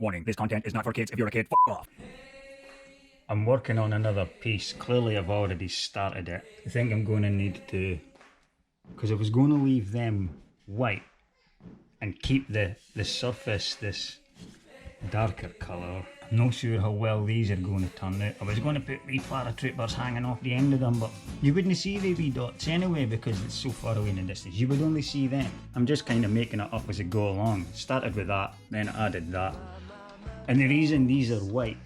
Warning, this content is not for kids. If you're a kid, f off. I'm working on another piece. Clearly I've already started it. I think I'm going to need to, because I was going to leave them white and keep the surface this darker colour. I'm not sure how well these are going to turn out. I was going to put wee paratroopers hanging off the end of them, but you wouldn't see the wee dots anyway because it's so far away in the distance. You would only see them. I'm just kind of making it up as I go along. Started with that, then I added that. And the reason these are white,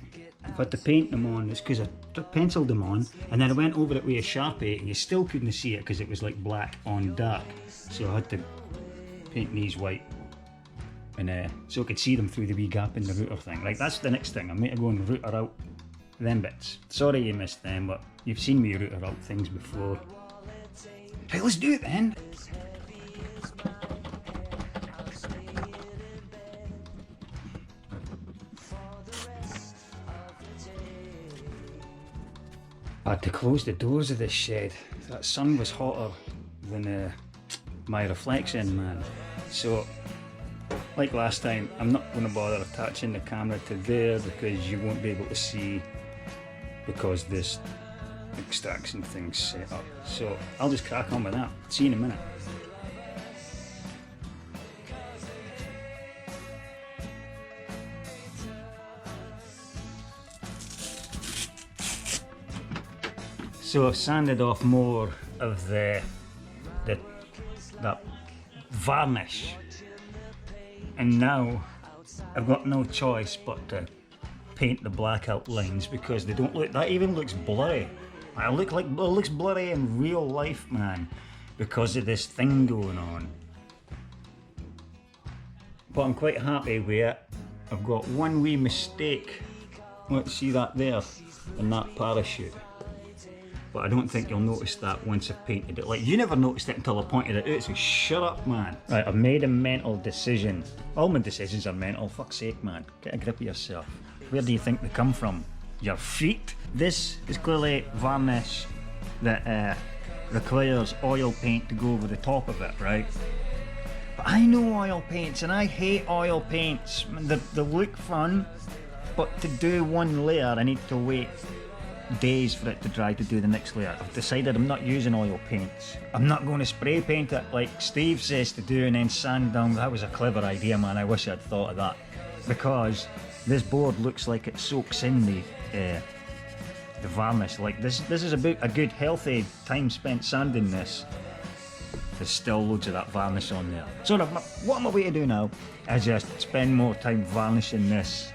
I've had to paint them on, is because I penciled them on and then I went over it with a Sharpie and you still couldn't see it because it was like black on dark. So I had to paint these white and so I could see them through the wee gap in the router thing. Like, that's the next thing. I'm going to go and router out them bits. Sorry you missed them, but you've seen me router out things before. Hey, let's do it then! I had to close the doors of this shed. That sun was hotter than my reflection, man. So, like last time, I'm not going to bother attaching the camera to there because you won't be able to see because this extraction thing's set up. So I'll just crack on with that. See you in a minute. So I've sanded off more of that varnish, and now I've got no choice but to paint the black outlines because they don't look. That even looks blurry. It looks blurry in real life, man, because of this thing going on. But I'm quite happy with it. I've got one wee mistake. Let's see that there in that parachute. But I don't think you'll notice that once I've painted it. Like, you never noticed it until I pointed it out, so shut up, man. Right, I've made a mental decision. All my decisions are mental, fuck's sake, man. Get a grip of yourself. Where do you think they come from? Your feet? This is clearly varnish that requires oil paint to go over the top of it, right? But I know oil paints, and I hate oil paints. They look fun, but to do one layer, I need to wait days for it to dry to do the next layer. I've decided I'm not using oil paints. I'm not going to spray paint it like Steve says to do and then sand down. That was a clever idea, man. I wish I'd thought of that, because this board looks like it soaks in the varnish. Like, this is a good healthy time spent sanding this. There's still loads of that varnish on there. So what am I going to do now is just spend more time varnishing this.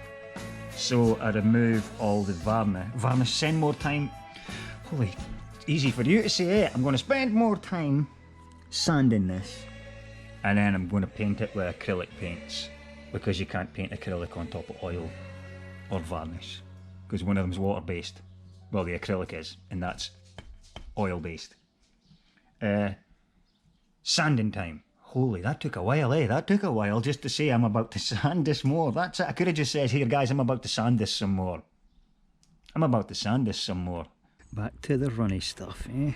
So I remove all the varnish, spend more time, holy, easy for you to say it. I'm going to spend more time sanding this, and then I'm going to paint it with acrylic paints, because you can't paint acrylic on top of oil or varnish, because one of them's water based. Well, the acrylic is, and that's oil based. Sanding time. Holy, that took a while, eh? That took a while just to say I'm about to sand this more. That's it. I could have just said, here guys, I'm about to sand this some more. I'm about to sand this some more. Back to the runny stuff, eh?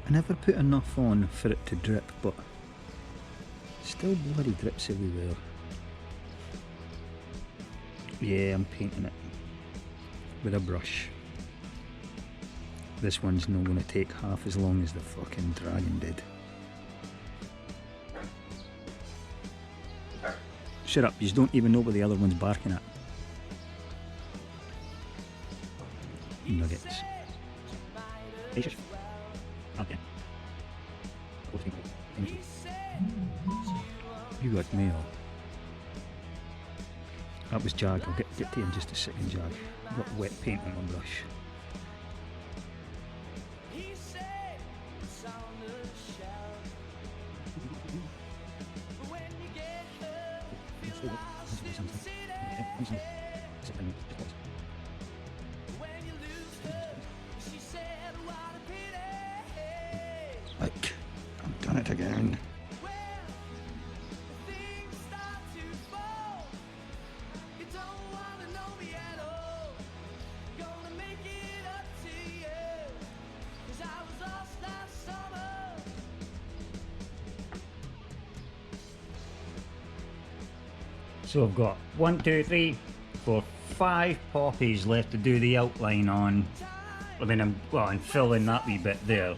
I never put enough on for it to drip, but still bloody drips everywhere. Yeah, I'm painting it with a brush. This one's not going to take half as long as the fucking dragon did. Shut up, you don't even know what the other one's barking at. Nuggets. Okay. You got mail. That was Jag. I'll get to you in just a second, Jag. I've got wet paint on my brush. Like, I've done it again. So I've got 1, 2, 3, 4, 5 poppies left to do the outline on. I mean, I'm filling that wee bit there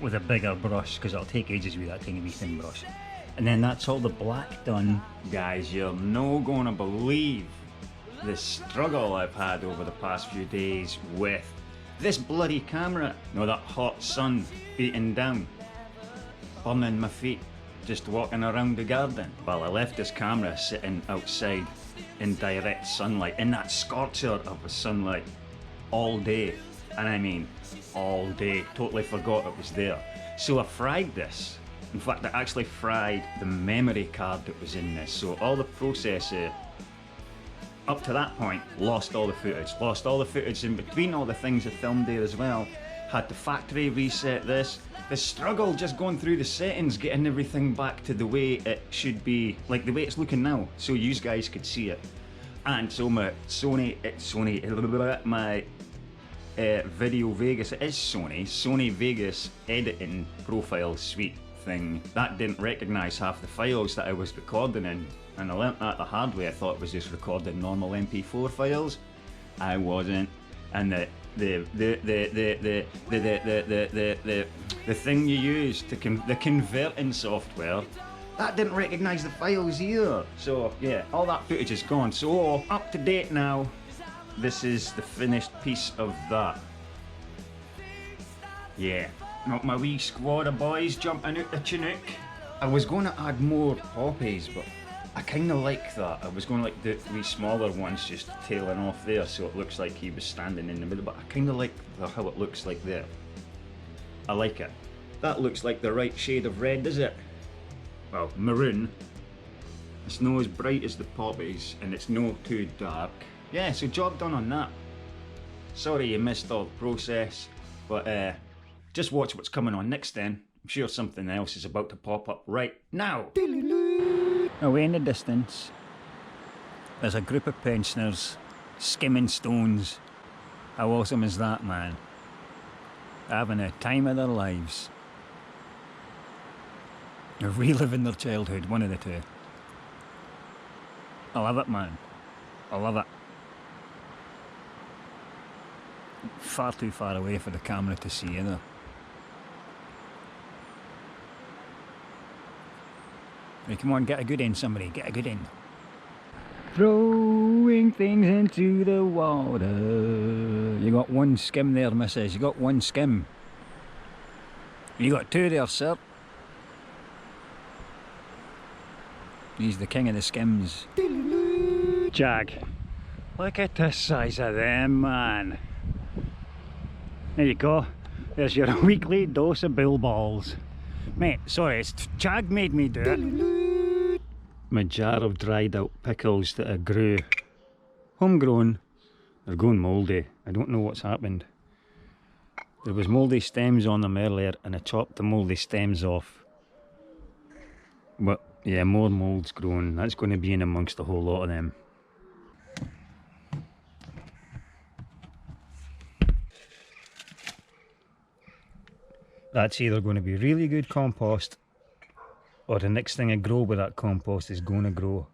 with a bigger brush because it'll take ages with that tiny wee thin brush. And then that's all the black done. Guys, you're no gonna believe the struggle I've had over the past few days with this bloody camera. You know, that hot sun beating down, burning my feet, just walking around the garden. Well, I left this camera sitting outside in direct sunlight, in that scorcher of the sunlight, all day. And I mean, all day. Totally forgot it was there. So I fried this. In fact, I actually fried the memory card that was in this. So all the processor, up to that point, lost all the footage. Lost all the footage in between all the things I filmed there as well. Had to factory reset this. The struggle just going through the settings, getting everything back to the way it should be, like the way it's looking now, so you guys could see it. And so my Video Vegas, it is Sony Vegas editing profile suite thing, that didn't recognise half the files that I was recording in, and I learnt that the hard way. I thought it was just recording normal MP4 files. I wasn't, and the thing you use to the converting software, that didn't recognise the files either. So yeah, all that footage is gone. So up to date now. This is the finished piece of that. Yeah, my wee squad of boys jumping out the Chinook. I was going to add more poppies, but I kind of like that. I was going to like the wee smaller ones just tailing off there, so it looks like he was standing in the middle, but I kind of like how it looks like there. I like it. That looks like the right shade of red, does it? Well, maroon. It's not as bright as the poppies, and it's not too dark. Yeah, so job done on that. Sorry you missed all the process, but just watch what's coming on next then. I'm sure something else is about to pop up right now. Away in the distance, there's a group of pensioners skimming stones. How awesome is that, man? Having a time of their lives. They're reliving their childhood, one of the two. I love it, man. I love it. Far too far away for the camera to see either. Hey, come on, get a good in, somebody, get a good in. Throwing things into the water. You got one skim there, missus, you got one skim. You got two there, sir. He's the king of the skims. Jag. Look at the size of them, man. There you go. There's your weekly dose of bull balls. Mate, sorry, it's Jag made me do it. My jar of dried out pickles that I grew. Homegrown. They're going mouldy. I don't know what's happened. There was mouldy stems on them earlier and I chopped the mouldy stems off. But yeah, more moulds growing. That's going to be in amongst a whole lot of them. That's either going to be really good compost, or the next thing I grow with that compost is going to grow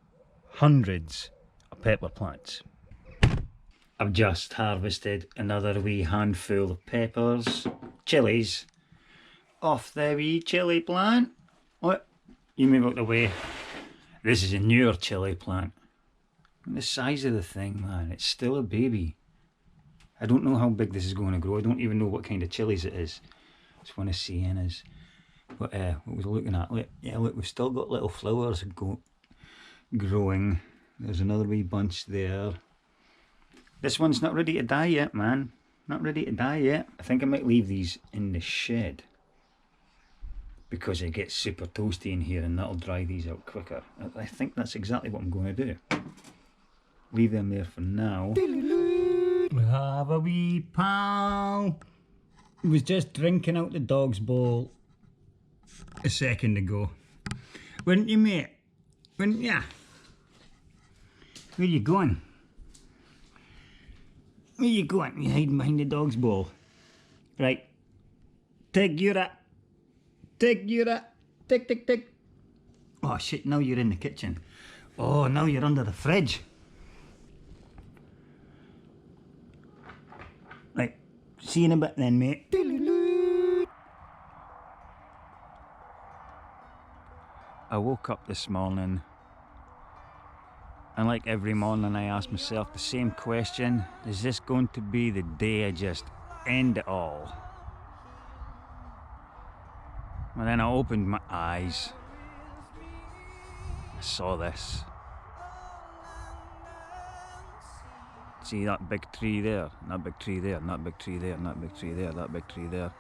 hundreds of pepper plants. I've just harvested another wee handful of peppers, chilies, off the wee chili plant. What? You move out the way. This is a newer chili plant. And the size of the thing, man, it's still a baby. I don't know how big this is going to grow. I don't even know what kind of chilies it is. Just want to see in us. But what was I looking at? Look, yeah, look, we've still got little flowers growing. There's another wee bunch there. This one's not ready to die yet, man. Not ready to die yet. I think I might leave these in the shed because it gets super toasty in here and that'll dry these out quicker. I think that's exactly what I'm going to do. Leave them there for now. We have a wee pal. He was just drinking out the dog's bowl a second ago. Wouldn't you, mate? Wouldn't ya? Where you going? Where you going? You hiding behind the dog's bowl. Right. Tig, you're it. Tig, you're it. Tick, tick, tick. Oh shit, now you're in the kitchen. Oh, now you're under the fridge. Right, see you in a bit then, mate. I woke up this morning, and like every morning I ask myself the same question: is this going to be the day I just end it all? And then I opened my eyes. I saw this. See that big tree there, and that big tree there, and that big tree there, and that big tree there, that big tree there.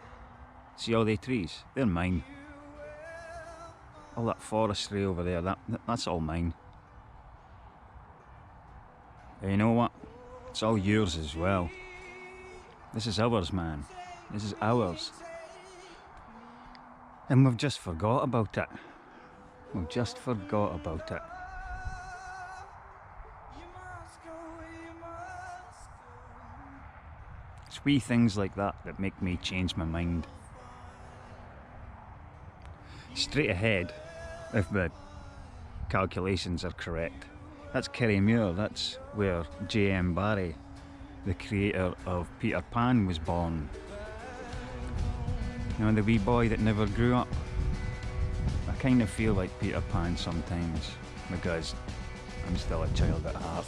See all they trees? They're mine. All that forestry over there, that's all mine. And you know what? It's all yours as well. This is ours, man. This is ours. And we've just forgot about it. We've just forgot about it. It's wee things like that that make me change my mind. Straight ahead, if the calculations are correct, that's Kerrymuir. That's where J.M. Barrie, the creator of Peter Pan, was born. You know, the wee boy that never grew up. I kind of feel like Peter Pan sometimes, because I'm still a child at heart.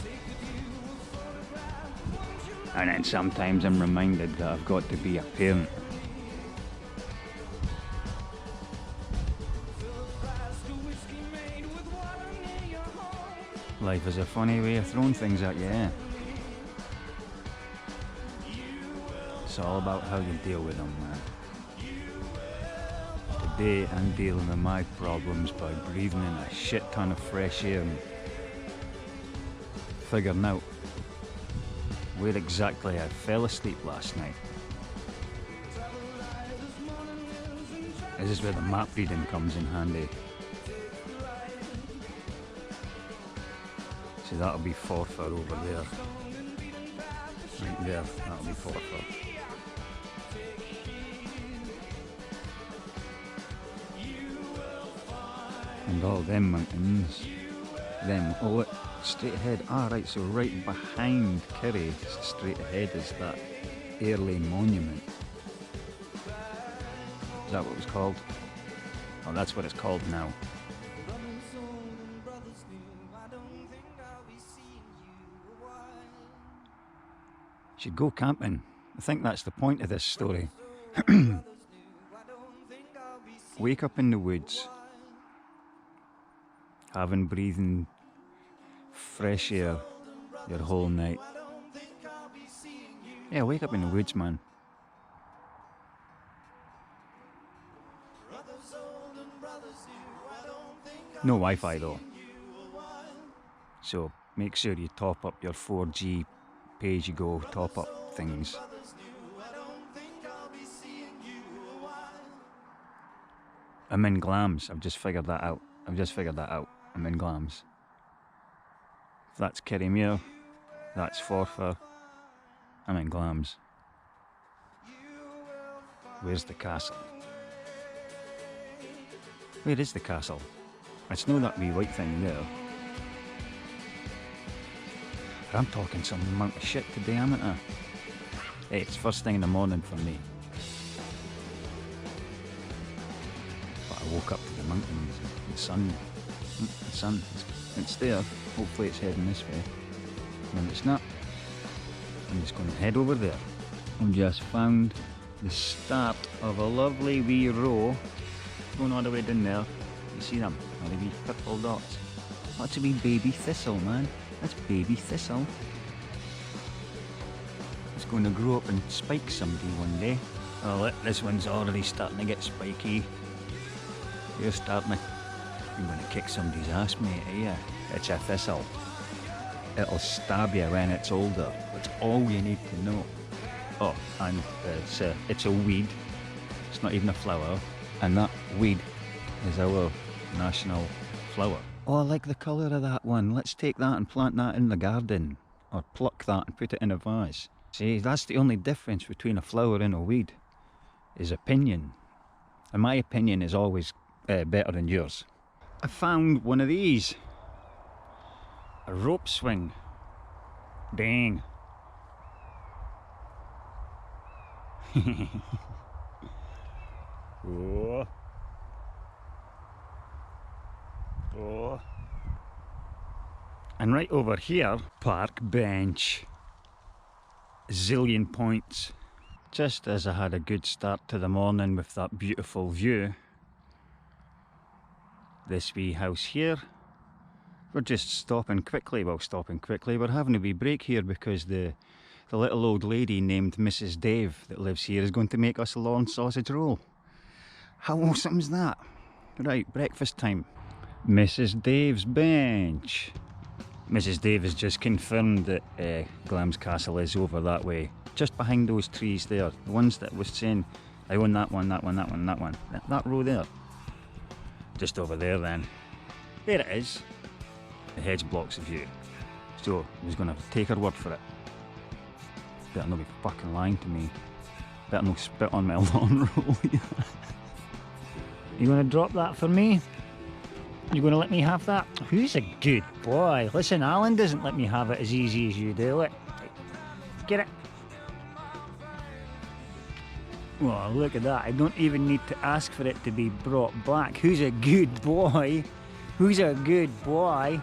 And then sometimes I'm reminded that I've got to be a parent. Life is a funny way of throwing things at you, eh? It's all about how you deal with them, man. Today I'm dealing with my problems by breathing in a shit ton of fresh air and figuring out where exactly I fell asleep last night. This is where the map reading comes in handy. See, that'll be Forfar over there. Right there, that'll be Forfar. And all them mountains, them, oh, straight ahead. Ah, right, so right behind Kerry, straight ahead, is that Airlie Monument. Is that what it was called? Oh, that's what it's called now. Should go camping. I think that's the point of this story. Wake up in the woods, having breathing fresh air your whole night. Yeah, wake up in the woods, man. No Wi-Fi though. So make sure you top up your 4G pay-as-you-go top-up things. I'm in Glams. I've just figured that out. I'm in Glams. That's Kerrymuir. That's Forfar. I'm in Glams. Where's the castle? Where is the castle? It's not that wee white thing there. But I'm talking some amount of shit today, haven't I? Hey, it's first thing in the morning for me. But I woke up to the mountains, the sun. It's there. Hopefully it's heading this way. And if it's not, I'm just going to head over there. I've just found the start of a lovely wee row going all the way down there. You see them? All the wee purple dots. That's a wee baby thistle, man. That's baby thistle. It's going to grow up and spike somebody one day. Oh, look, this one's already starting to get spiky. You're starting to... You're going to kick somebody's ass, mate, are you? It's a thistle. It'll stab you when it's older. That's all you need to know. Oh, and it's a weed. It's not even a flower. And that weed is our national flower. Oh, I like the colour of that one. Let's take that and plant that in the garden. Or pluck that and put it in a vase. See, that's the only difference between a flower and a weed, is opinion. And my opinion is always better than yours. I found one of these. A rope swing. Dang. Oh. Oh. And right over here, park bench. Zillion points. Just as I had a good start to the morning with that beautiful view, this wee house here, we're just stopping quickly. Well, stopping quickly, we're having a wee break here because the little old lady named Mrs. Dave that lives here is going to make us a lawn sausage roll. How awesome's that? Right, breakfast time. Mrs. Dave's bench. Mrs. Dave has just confirmed that Glam's Castle is over that way, just behind those trees there. The ones that was saying, I own that one, that one, that one, that one. That row there. Just over there then. There it is. The hedge blocks the view. So, I was going to take her word for it. Better not be fucking lying to me. Better not spit on my lawn roll. You going to drop that for me? You going to let me have that? Who's a good boy? Listen, Alan doesn't let me have it as easy as you do it. Get it. Oh, look at that. I don't even need to ask for it to be brought back. Who's a good boy? Who's a good boy?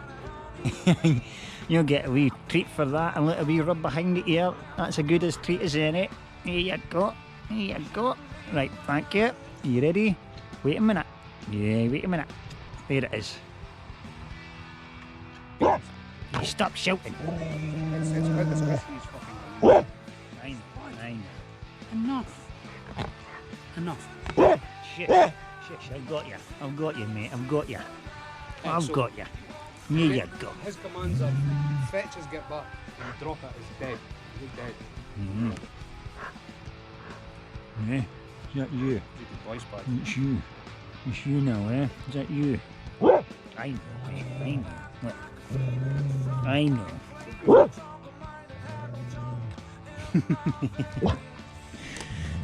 You'll get a wee treat for that, and a little wee rub behind the ear. That's a good as treat as any. Here you go. Here you go. Right, thank you. You ready? Wait a minute. Yeah, wait a minute. There it is. Stop shouting. Fine. Enough. Shit. I've got you, mate. I've got you. I've got you. Here you go. His commands are fetch us, get back, and drop it as dead. He's dead. Mm-hmm. Yeah, is that you? Voice back. It's you. It's you now, eh? Is that you? I know, mate. I know.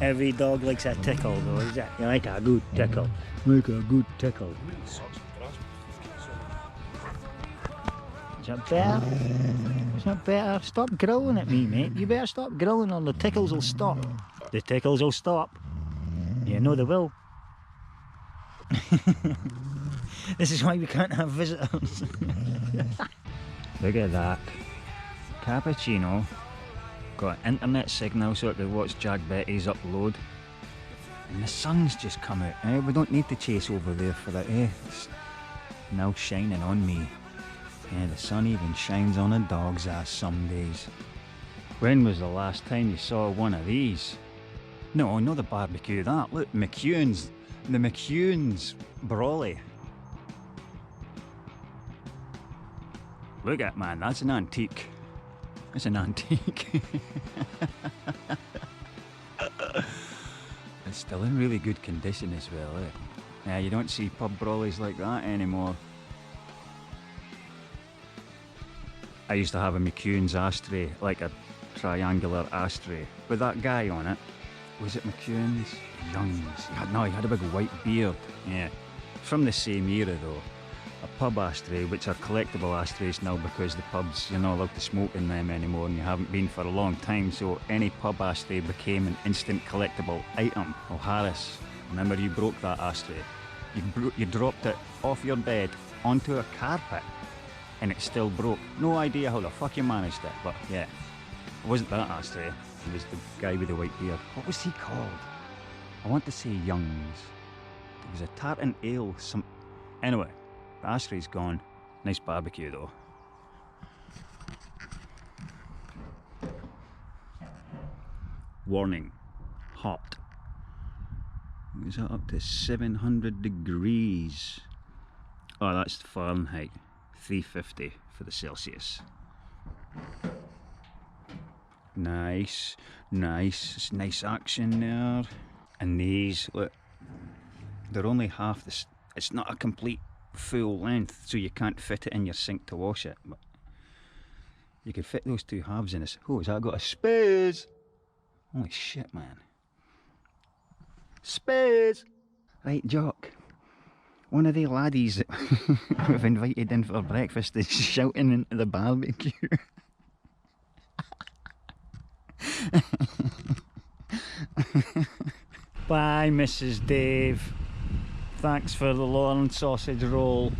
Every dog likes a tickle, though, is it? You like a good tickle. Like a good tickle. Is that better? Is that better? Stop growling at me, mate. You better stop growling or the tickles will stop. The tickles will stop. You know they will. This is why we can't have visitors. Look at that. Cappuccino. Got an internet signal so I could watch Jack Betty's upload. And the sun's just come out. Eh? We don't need to chase over there for that. Eh? It's now shining on me. Yeah, the sun even shines on a dog's ass some days. When was the last time you saw one of these? No, not the barbecue, that. Look, McEwen's. The McEwen's Brawley. Look at, man, that's an antique. It's an antique. It's still in really good condition as well, eh? Yeah, you don't see pub Brawleys like that anymore. I used to have a McEwen's ashtray, like a triangular ashtray, with that guy on it. Was it McEwen's? Young's. He had a big white beard. Yeah. From the same era though. A pub ashtray, which are collectible ashtrays now because the pubs, you're not allowed to smoke in them anymore and you haven't been for a long time, so any pub ashtray became an instant collectible item. Oh, Harris, remember you broke that ashtray. You dropped it off your bed onto a carpet and it still broke. No idea how the fuck you managed it, but yeah. It wasn't that ashtray, it was the guy with the white beard. What was he called? I want to say Young's. There was a tartan ale, Anyway, the ashtray gone. Nice barbecue though. Warning, hot. Is that up to 700 degrees? Oh, that's Fahrenheit. 350 for the Celsius. Nice, nice. It's nice action there. And these, look, they're only half this. It's not a complete full length, so you can't fit it in your sink to wash it. But you could fit those two halves in this. Oh, has that got a space? Holy shit, man. Space! Right, Jock. One of the laddies that we've invited in for breakfast is shouting into the barbecue. Bye, Mrs. Dave. Thanks for the lawn sausage roll.